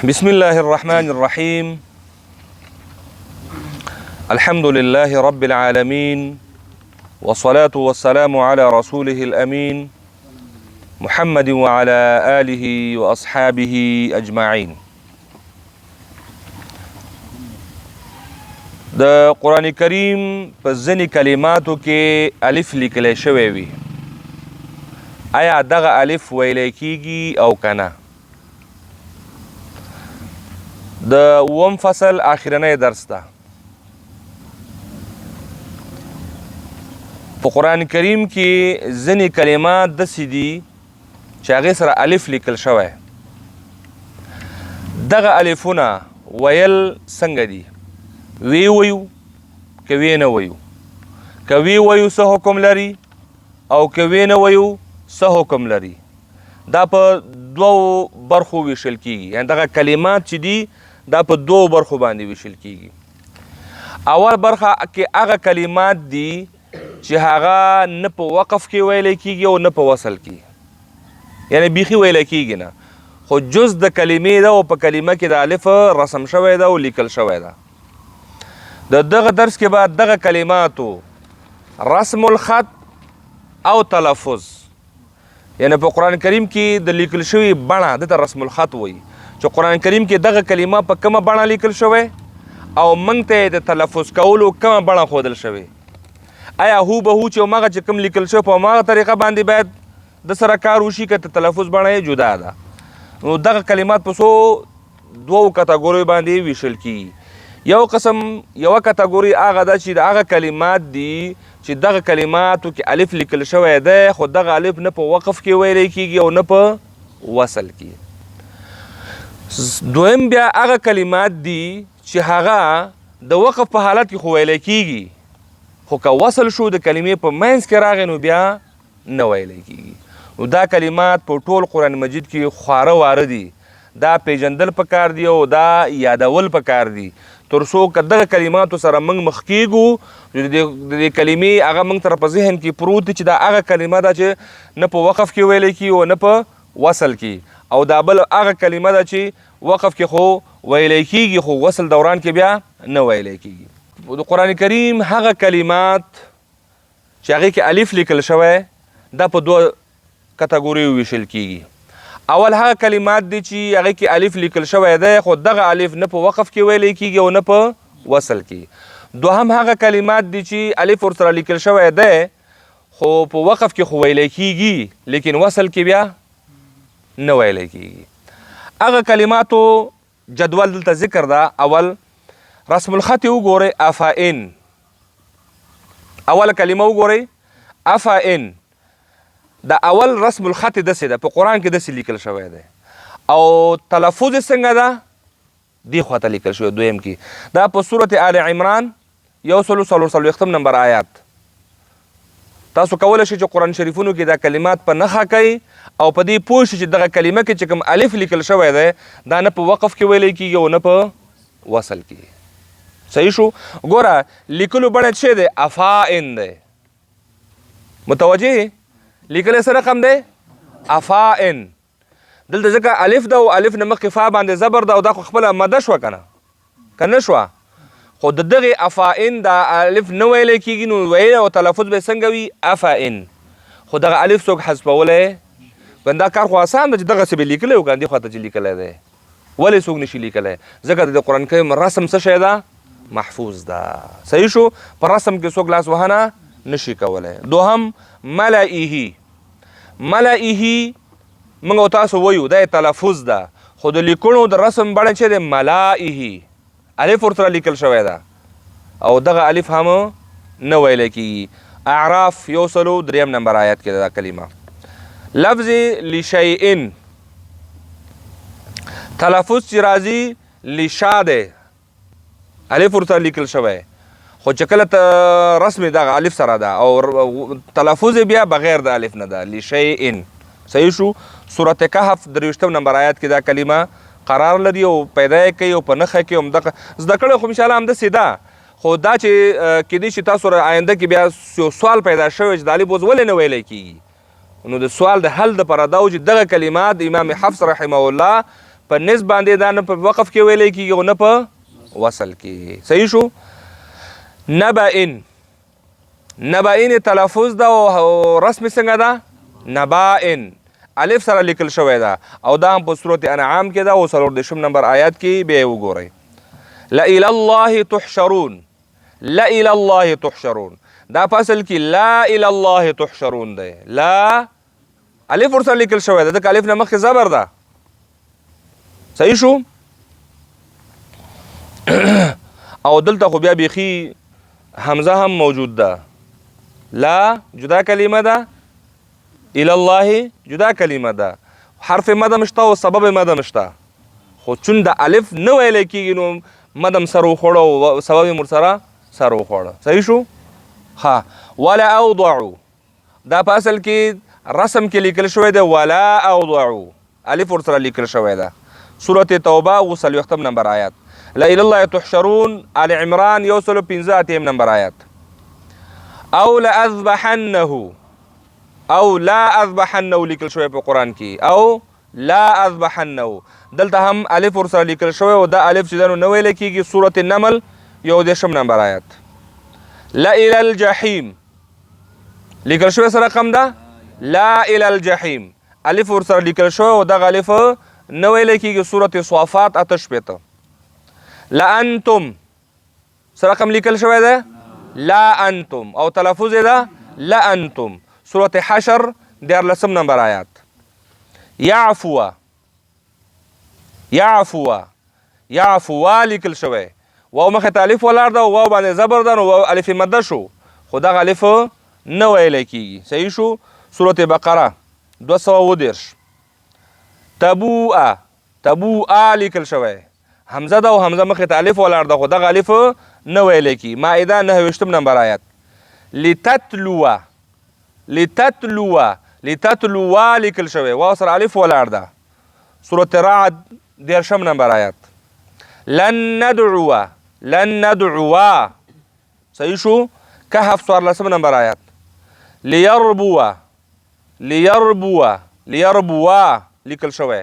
بسم الله الرحمن الرحيم. الحمد لله رب العالمين، والصلاة والسلام على رسوله الأمين محمد وعلى آله وأصحابه أجمعين. د قرآن کریم په ځینې کلماتو کې الف لیکلی شوی وي، آیا دغه الف ویلی کیږي او کنه؟ د اووم فصل آخرنی درس ده. په قرآن کریم کې ځینې کلمات داسې دي چې هغې سره الف لیکل شوی. دغه الفونه ویل څنګه دي؟ وی ویو که وی نه ویو، که وی ویو څه حکم لري او که وی نه ویو څه حکم لري. دا په دوو برخو ویشل کیږي، یعنې دغه کلمات چې دي دا په دوو برخو باندې ویشل کیږي. اول برخه کې هغه کلمات دي چې هغه نه په وقف کې ویلی کیږي او نه په وصل کې، یعنی بیخي ویلی کیږي نه، خو جز د کلمې ده او په کلمه کې د الف رسم شوی ده او لیکل شوی ده. د دغه درس کې بعد دغه کلماتو رسم الخط او تلفظ، یعنی په قرآن کریم کې د لیکل شوي بڼه دته رسم الخط وایي، چې قرآن کریم کې دغه کلمه په کومه بڼه لیکل شوی او موږ ته د تلفظ کولو کومه بڼه ښودل شوې. آیا هو به هو چې هماغه چې کوم لیکل شوی په هماغه طریقه باندې باید د سره کار وشي که د تلفظ بڼه یې جدا ده؟ نو دغه کلمات په دوو کټګوریو باندې ویشل کیږي. یو قسم یوه کټګوري هغه ده چې د هغه کلمات دي چې دغه کلماتو کې الف لیکل شوی دی، خو دغه الف نه په وقف کې ویلی کیږي او نه په وصل کې. دویم بیا هغه کلمات دي چې هغه د وقف په حالت کې خو ویلی کیږي، خو که وصل شو د کلمې په منځ کې راغی نو بیا نه ویلی کیږي. نو دا کلمات په ټول قرآن مجید کې خواره واره دي، دا پیژندل پکار دي او دا یادول پکار دي، تر څو که دغه کلماتو سره موږ مخ کیږو د دې کلمې هغه موږ ته په ذهن کې پروت دي چې دا هغه کلمه ده چې نه په وقف کې ویلی کیږي او نه په وصل کې، او دا بل هغه کلمه ده چې وقف کې خو ویلی کیږي خو وصل دوران کې بیا نه ویلی کیږي. د قرآن کریم هغه کلمات چې هغې کې الف لیکل شوی دا په دوه کټګوریو ویشل کیږي. اول هغه کلمات دي چې هغې کې الف لیکل شوی دی خو دغه الف نه په وقف کې ویلی کیږي او نه په وصل کې. دوهم هغه کلمات دي چې الف ورسره لیکل شوی دی خو په وقف کې خو ویلی کیږي لیکن وصل کې بیا نه ویلی کیږي. هغه کلماتو جدول دلته ذکر ده. اول رسم الخط وګورئ، افائن، اول کلمه وګورئ افائن. دا اول رسم الخط داسې ده، په قرآن کې داسې لیکل شوی دی، او تلفظ څنګه ده دې خواته لیکل شوی دویم کې. دا په صورت آل عمران 144 نمبر آیات. تاسو کولی شئ چې قرآن شریفونو کې دا کلمات په نښه کوئ او په دې پوه شئ چې دغه کلمه کې چې کوم الف لیکل شوی دی دا نه په وقف کې ویلی کیږي او نه په وصل کې. صحیح شو؟ ګوره لیکلو بڼه څه دی؟ افائن دی. متوجه؟ لیکلی څه رقم دی؟ افائن. دلته ځکه الف ده او الف نه مخکې فا باندې زبر ده او دا خو خپله مده شوه که نه؟ که نه شوه؟ خو د دغې افائن دا الف نه ویلی کیږي نو ویل او تلفظ به څنګه وي؟ افائن. خو دغه الف څوک حذفولی؟ ګن دا کار خو آسان ده چې دغسې به لیکلی و که دې خواته چې لیکلی دی. ولې څوک نشي لیکلی؟ ځکه د قرآن کریم رسم څه شی ده؟ محفوظ ده. صحیح شو؟ په رسم کې څوک لاس وهنه نشي کولی. دوهم ملائه. ملائه موږ او تاسو وایو دا تلفظ ده، خو د لیکلو د رسم بڼه چې دی ملائه، الف ورسره لیکل شوی ده او دغه الف هم نه ویلی کیږي. اعراف 103 نمبر آیات کې دا کلمه. لفظ لشیئن، تلفظ چې راځي لشا دی، الف ورسره لیکل شوی، خو چې کله رسم دغه الف سره ده او تلفظ بیا بغیر د الف نه ده، لشیئن. صحیح شو؟ سورت کهف 23 نمبر آیات کې دا کلمه قرار لري او پیدا یې کوي او په نښه کې همدغه زده کړی خو انشاءالله همداسې ده. خو دا چې کیدای شي تاسو آینده کې بیا یو سوال پیدا شوی چې د الف اوس ولې نه ویلی کیږي، نو د سوال د حل دپاره دا و چې دغه کلمات امام حفص رحمه الله په نسب باندې دا نه په وقف کې ویلی کېږي او نه په وصل کې. صحیح شو. نبائن تلفظ ده او رسم څنګه ده؟ نبائن الف سره لیکل شوی ده او دا هم په صورت انعام کې ده او 34 نمبر آیات کې بیا وګورئ. لإلى الله تحشرون، لإلى الله تحشرون، دا فصل کې لا إلى الله تحشرون دی. لا الف ورسره لیکل شوی ده ځکه الف نه مخکې زبر ده. صحیح شو. او دلته خو بیا بیخي حمزه هم موجود ده. لا جدا کلمه ده، الى الله جدا کلمه ده، حرف مد مشته او سبب مد مشته، خو چون د الف نه ویلی کېږي نو مدم سر وخوړه او سبب یې ورسره سر وخوړه. صحیح شو. ها ولا اوضعو دا په اصل کې رسم کې لیکل شوی دی. ولا اوضعو الف ورسره لیکل شوی ده. سورة توبه 40 نمبر آیات. لا الى الله تحشرون آل عمران 115 نمبر آیات. او لأذبحنه، او لا اذبحنه لیکل شوی په قرآن کې. او لا اذبحنه دلته هم الف ورسره لیکل شوی او دا الف چې ده نو ویلی کېږي. سورة النمل 11 نمبر آیات. لا الى الجحیم لیکل شوی سره رقم ده. لا الى الجحیم الف ورسره لیکل شوی او دغه الف نه ویلی کېږي. سورة صافات 8 لأنتم سره رقم لیکل شوی ده. لا انتم او تلفظ ده لأنتم. سورة حشر 14 نمبر آیات. یعفو یعفو یعفو لیکل شوی واو مخې ته الف ولاړ ده او واو باندې زبر ده نو واو الف مده شو خو دغه الف نه ویلی کېږي. صحیح شو. سورة بقره 210. تبوء تبوء لیکل شوی حمزه ده او حمزه مخې ته الف ولاړ ده خو دغه الف نه ویلی کېږي. مائده 29 نمبر آیات. لتتلو لتتلو لتتلو لیکل شوی واو سره الف ولاړ ده. سورة رعد 10 نمبر آیات. لن ندعو لن ندعو. صحیح شو. کهف 14 نمبر آیات. لیربو لیربو لیربو لیکل شوی.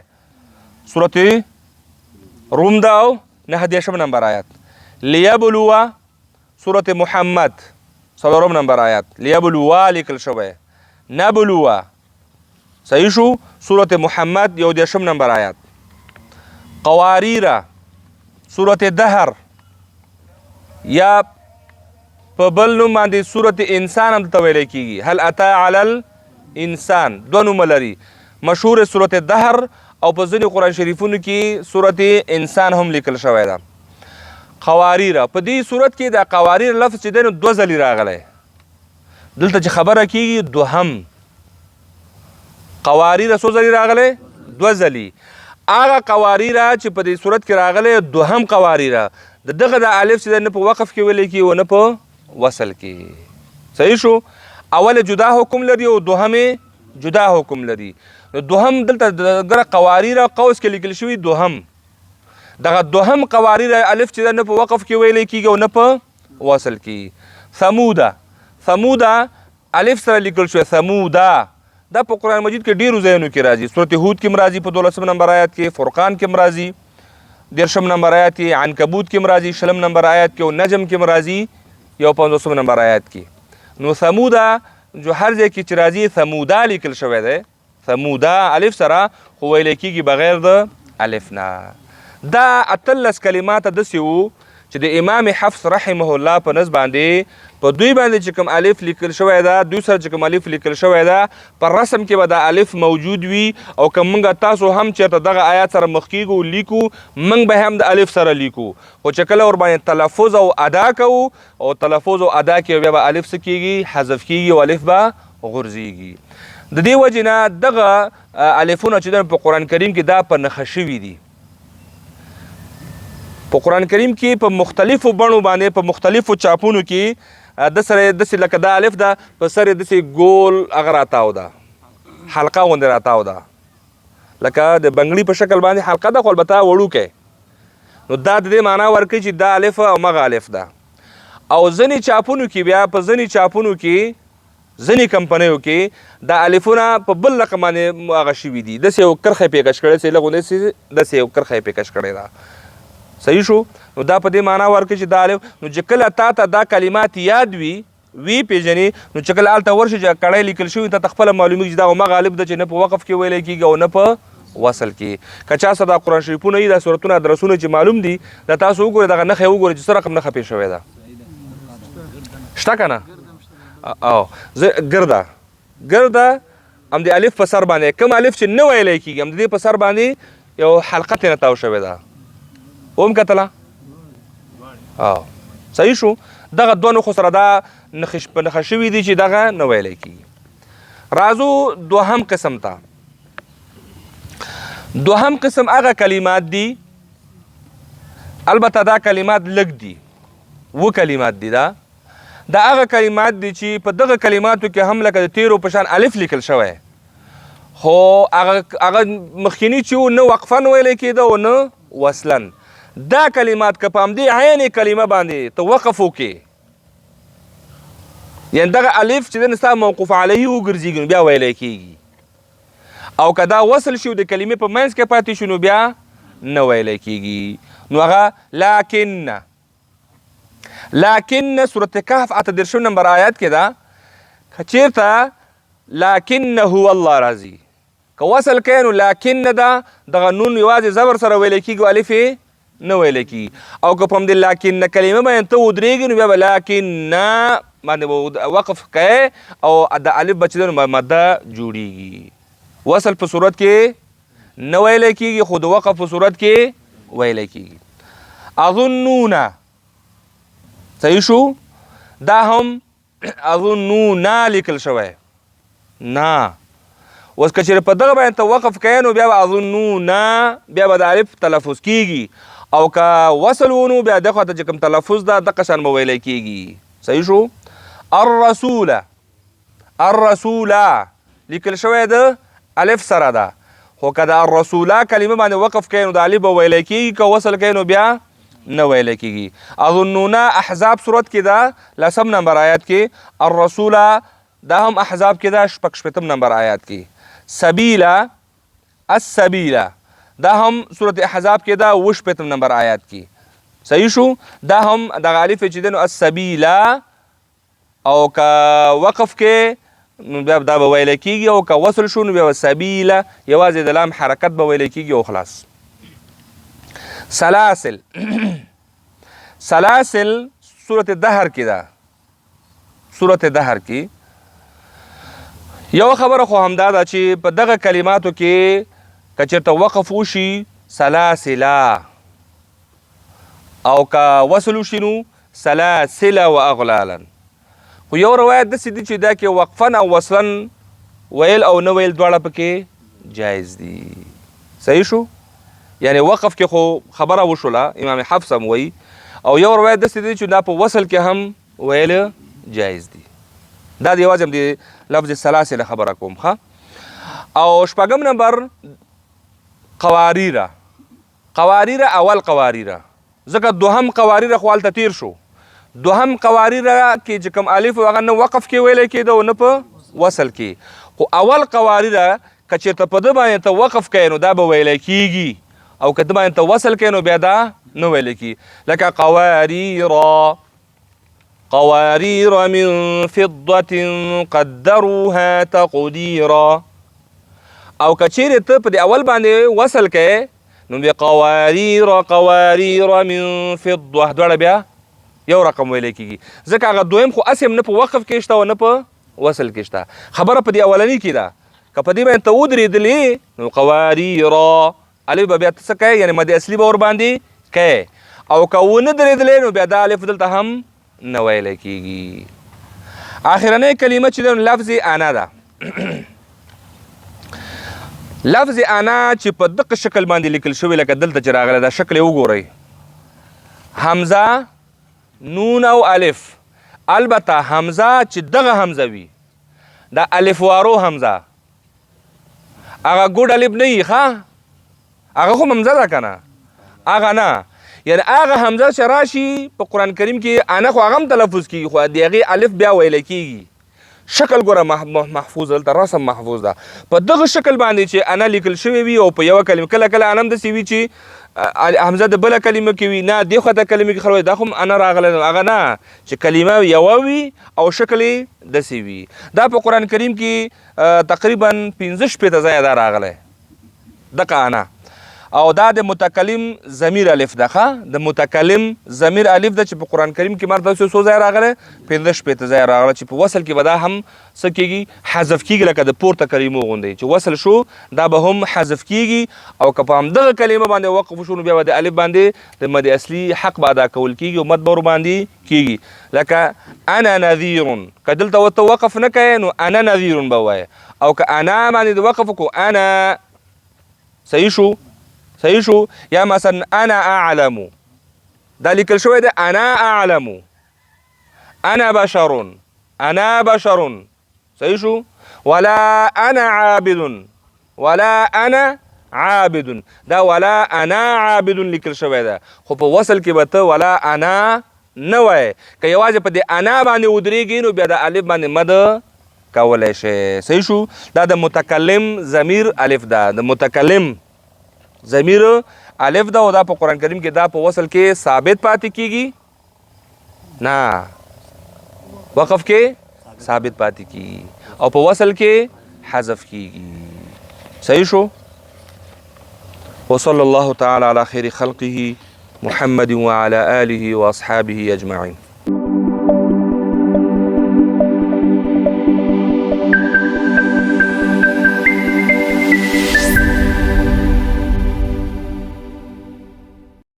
سورة روم ده او 9 نمبر آیات. لیبلو سورة محمد 4 نمبر آیات. لیبلو لیکل شوی. نبلو. صحیح شو. سورة محمد 11 نمبر آیات. قواریر سورة دهر یا په بل نوم باندې سورة انسان هم ته ویلی کېږي. هل اتا علی الانسان دو نومه لري. مشهور سورة دهر او په ځینې قرآن شریفونو کې سورة انسان هم لیکل شوی ده. قواریر په دې صورت کې د قواریر لفظ چې دی نو 2 ځلې راغلی. دلته چې خبره کېږي دوهم قواریر څو ځلې راغلی؟ 2 ځلې. هغه قواریره چې په دې صورت کې راغلی دوهم قواریره د دغه د الف چې دی نه په وقف کې ویلی کېږي او نه په وصل کې. صحیح شو. اول جدا حکم لري او دوهم جدا حکم لري. نو دوهم دلته دغه قواریره قوس کې لیکل شوي دوهم. دغه دوهم قواریره الف چې دی نه په وقف کې ویلی کېږي او نه په وصل کې. ثموده ثموده الف سره لیکل شوی. ثموده دا په قرآن مجید کې ډیرو ځایونو کې راځي. سورة هود کې هم راځي په 12 نمبر آیات کې. فرقان کې هم راځي 13 نمبر آیات کې. عنکبوت کې هم راځي 20 نمبر آیات کې او نجم کې هم راځي 51 نمبر آیات کې. نو ثموده جو هر ځای کې چې راځي ثموده لیکل شوی دی. ثموده الف سره خو ویلی کېږي بغیر د الف نه. دا 18 کلمات داسې وو چې د امام حفص رحمه الله په نس باندې په دوی باندې چې کوم الف لیکل شوی ده دوی سره چې کوم الف لیکل شوی ده په رسم کې به دا الف موجود وي او که موږ تاسو هم چېرته دغه آیات سره مخ کېږو لیکو موږ به هم د الف سره لیکو خو چې کله ورباندې تلفظ او ادا کوو او تلفظ او ادا کې بیا به الف څه کېږي حذف کېږي او الف به غورځېږي. د دې وجې نه دغه الفونه چې په قرآن کریم کې دا په نښه شوي دي. په قرآن کریم کې په مختلفو بڼو باندې په مختلفو چاپونو کې د سره داسې لکه دا الف ده په سر یې داسې ګول هغه راتاو ده حلقه غوندې راتاو ده لکه د بنګړي په شکل باندې حلقه ده خو البته وړوکی. نو دا د دې معنا ورکوي چې دا الف او مغه الف ده. او ځینې چاپونو کې بیا په ځینې چاپونو کې ځینې کمپنیو کې دا الفونه په بل رقم باندې هغه شوي دي، داسې یو کرښه یې پیکش کړی چې لږ داسې یو کرښه یې پیکش کړې ده. صحیح شو؟ نو دا په دې معنا ورکړي چې دا الف، نو چې کله تا ته دا کلمات یاد وي پیژنې، نو چې کله هلته ورشي چې کړی لیکل شوي ته خپله معلومېږي چې دا همغه الف ده چې نه په وقف کې ویلی کېږي او نه په وصل کې. که چا سره دا قرآن شریفونه وي، دا صورتونه درسونه چې معلوم دي، دا تاسو وګورئ دغه نښه یې وګورئ چې څه رقم نښه پېښ شوې ده. شته که نه؟ او ګرده هم د الف په سر باندې کوم الف چې نه ویلی کېږي هم د دې په سر باندې یو حلقه ترېنه تاو شوې ده. هم کتله؟ او صحیح شو؟ دغه دوه نښو سره دا په نښه شوي دي چې دغه نه ویلی کېږي. راځو دوهم قسم ته. دوهم قسم هغه کلمات دي، البته دا کلمات لږ دي، 7 کلمات دي. دا هغه کلمات دي چې په دغه کلماتو کې هم لکه د تیرو په شان الف لیکل شوی، خو هغه مخکیني چې نه وقفا ویلی کېده او نه وصلا. دا کلمات که په همدې عین کلمه باندې ته وقف وکړې، یعنې دغه الف چې دی نو ستا موقوف علیه وګرځېږي نو بیا ویلی کېږي، او که دا وصل شي د کلمې په منځ کې پاتې شو نو بیا نه ویلی کېږي. نو هغه لکن سورت کهف 38 نمبر آیات کې ده، که چېرته لکن هو الله راځي، که وصل کوې نو لکن ده دغه نون یوازې زبر سره ویلی کېږي، الف یې نه ویلی کېږي. او که په همدې لکن کلمه باندې ته ودرېږي نو بیا به لکن باندې به وقف کوې او د الف به چې ده نو مده جوړېږي. وصل په صورت کې نه ویلی کېږي، خو د وقف په صورت کې ویلی کېږي. اظنونه، صحیح شو؟ دا هم اظنونه لیکل شوی نه. اوس که چېرې په دغه باندې ته وقف کوې نو بیا به اظنونه بیا به د الف تلفظ کېږي، او که وصل ونو بیا دغه ته چې کوم تلفظ ده دغه شان به ویلی کېږي. صحیح شو؟ الرسوله لیکل شوی ده الف سره ده، خو که د الرسوله کلمه باندې وقف کوې نو د الف به ویلی کېږي، که وصل کوې نو بیا نه ویلی کېږي. اظنونه احزاب صورت کې ده 10 نمبر آیات کې، الرسوله دا هم احزاب کې ده 6 نمبر آیات کې. السبیله دا هم صورت احزاب کې ده 8 نمبر آیات کې. صحیح شو؟ دا هم دغه الف چې دی نو السبیله، او که وقف کې نو بیا دا به ویلی کېږي، او که وصل شو نو بیا به سبیله یوازې د لام حرکت به ویلی کېږي او خلاص. سلاسل صورت دهر کې ده. صورت دهر کې یو خبره خو همدا ده چې په دغه کلماتو کې که چېرته وقف وشي سلاسله، او که وصل وشي نو سلاسله و اغلالا. خو یو روایت داسې دي چې دا کې وقفا او وصلا ویل او نه ویل دواړه پکې جایز دي. صحیح شو؟ یعنی وقف کې خو خبره وشوله، امام حفص هم وایي، او یو روایت داسې دی چې دا په وصل کې هم ویل جایز دي. دا د یوازې هم د لفظ سلاسله خبره کوم. ښه، او 8 نمبر قواریره اول قواریره، ځکه دوهم قواریره خو هلته تیر شو. دوهم قواریره کې چې کوم الف هغه نه وقف کې ویلی کېده او نه په وصل کې، خو اول قواریره که چېرته په ده باندې ته وقف کوې نو دا به ویلی کېږي، او که ده باندې ته وصل کوې نو بیا دا نه ویلی کېږي. لکه قوارير من فضة قدروها تقديرا، او که چیرې ته په دې اول باندې وصل کوې نو بیا قوارير من فضة دواړه بیا یو رقم ویلی کېږي، ځکه هغه دویم خو اسې هم نه په وقف کې شته او نه په وصل کې شته. خبره په دې اولني کې ده، که په دې باندې ته ودرېدلې نو قوارير الف به بیا ته څه کوې، یعنې مد اصلي به ورباندې کوې، او که ونه درېدلې نو بیا دا الف دلته هم نه ویلی کېږي. آخرنۍ کلمه چې ده نو لفظ انا ده. لفظ انا چې په دقه شکل باندې لیکل شوی لکه دلته چې راغلی دا شکل یې وګورئ، حمزه نون او الف. البته حمزه چې دغه حمزه وي دا الف وارو حمزه، هغه ګوډ الف نه وي، ښه هغه خو حمزه ده که نه، هغه نه، یعنې هغه حمزه چې راشي په قرآن کریم کې انا خو هغه هم تلفظ کېږي، خو د هغې الف بیا ویلی کېږي. شکل ګوره محفوظ دلته رسم محفوظ ده په دغه شکل باندې چې انا لیکل شوی وي او په یوه کلمه کله کله انا هم داسې وي چې حمزه د بله کلمه کې وي نه دې خواته کلمې کې خلک دا خو هم انا راغلی هغه نه چې کلمه یوه وي او شکل یې داسې وي. دا په قرآن کریم کې تقریبا 15 شپېته ځایه دا راغلی دغه انا او دا د متکلم ضمیر الف ده ښه د متکلم ضمیر الف ده چې په قرآن کریم کې مر داسې څو ځای راغلی 15 شپېته ځای راغلی چې په وصل کې به دا هم څه کېږي حذف کېږي لکه د پورته کلمو غوندې چې وصل شو دا به هم حذف کېږي او که په همدغه کلمه باندې وقف وشو نو بیا به د الف باندې د مد اصلي حق به ادا کول کېږي او مد به ورباندې کېږي لکه انا نذیر که دلته ورته وقف نه کوې نو انا نذیر به ووایې او که انا باندې د وقف وکړو انا صحیح شو یا مثلا انا اعلم دا لیکل شوی دی انا اعلم انا بشر صحیح شو ولا انا عابد دا ولا انا عابد لیکل شوی دی خو په وصل کې به ته ولا انا نه وایې که یوازې په دې انا باندې ودرېږي نو بیا د الف باندې مد کولی شي. صحیح شو دا د متکلم ضمیر الف ده د متکلم ضمیر الف ده او دا په قرآن کریم کې دا په وصل کې ثابت پاتې کېږي نه وقف کې ثابت پاتې کېږي او په وصل کې حذف کېږي. صحیح شو. وصلی الله تعالی علی خیر خلقه محمد وعلى آله واصحابه اجمعین.